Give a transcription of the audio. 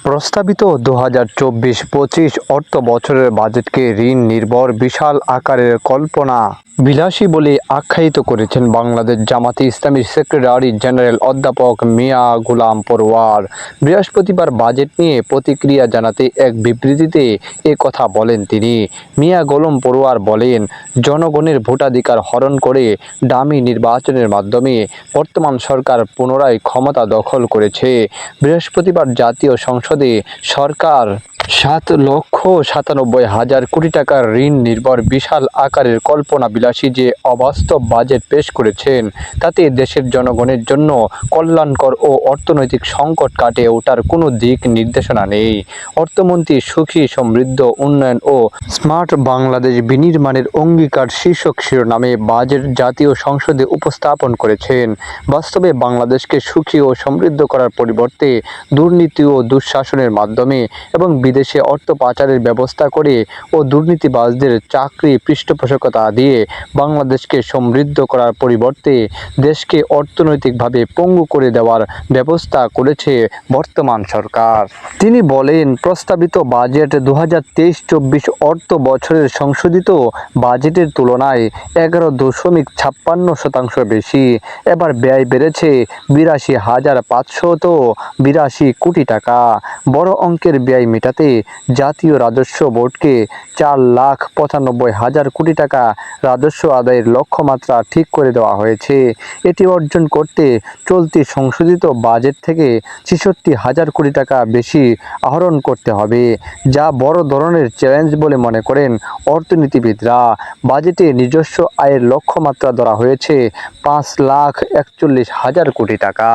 প্রস্তাবিত ২০২৪-২৫ অর্থ বছরের বাজেটকে ঋণ নির্ভর বিশাল আকারের কল্পনা বিলাসী বলে আখ্যায়িত করেছেন বাংলাদেশ জামাতে ইসলামীর সেক্রেটারি জেনারেল অধ্যাপক মিয়া গোলাম পরোয়ার। বৃহস্পতিবার বাজেট নিয়ে প্রতিক্রিয়া জানাতে এক বিবৃতিতে এ কথা বলেন তিনি। মিয়া গোলাম পরোয়ার বলেন, জনগণের ভোটাধিকার হরণ করে ডামি নির্বাচনের মাধ্যমে বর্তমান সরকার পুনরায় ক্ষমতা দখল করেছে। বৃহস্পতিবার জাতীয় সংসদে সরকার ৭,৯৭,০০০ কোটি টাকার ঋণ নির্ভর বিশাল আকারের কল্পনা বিলাসী যে অবাস্তব বাজেট পেশ করেছেন, তাতে দেশের জনগণের জন্য কল্যাণকর ও অর্থনৈতিক সংকট কাটিয়ে ওঠার কোনো দিক নির্দেশনা নেই। অর্থমন্ত্রী সুখী সমৃদ্ধ উন্নয়ন ও স্মার্ট বাংলাদেশ বিনির্মাণের অঙ্গীকার শীর্ষক শিরোনামে বাজেট জাতীয় সংসদে উপস্থাপন করেছেন। বাস্তবে বাংলাদেশকে সুখী ও সমৃদ্ধ করার পরিবর্তে দুর্নীতি ও দুঃশাসনের মাধ্যমে এবং বিদেশে অর্থ পাচারের ব্যবস্থা করে ও দুর্নীতিবাজদের চাকরি পৃষ্ঠপোষকতা দিয়ে বাংলাদেশকে সমৃদ্ধ করার পরিবর্তে দেশকে অর্থনৈতিকভাবে পঙ্গু করে দেওয়ার ব্যবস্থা করেছে বর্তমান সরকার। তিনি বলেন, প্রস্তাবিত বাজেট ২০২৩-২৪ অর্থ বছরের সংশোধিত বাজেটের তুলনায় ১১.৫৬% বেশি। এবার ব্যয় বেড়েছে ৮২,৫৮২ কোটি টাকা। বড় অঙ্কের ব্যয় মেটাতে জাতীয় রাজস্ব বোর্ডকে ৪,৯৫,০০০ কোটি টাকা রাজস্ব আদায়ের লক্ষ্যমাত্রা ঠিক করে দেওয়া হয়েছে। এটি অর্জন করতে চলতি সংশোধিত বাজেট থেকে ৬৬,০০০ কোটি টাকা বেশি আহরণ করতে হবে, যা বড় ধরনের চ্যালেঞ্জ বলে মনে করেন অর্থনীতিবিদরা। বাজেটে নিজস্ব আয়ের লক্ষ্যমাত্রা ধরা হয়েছে ৫,৪১,০০০ কোটি টাকা।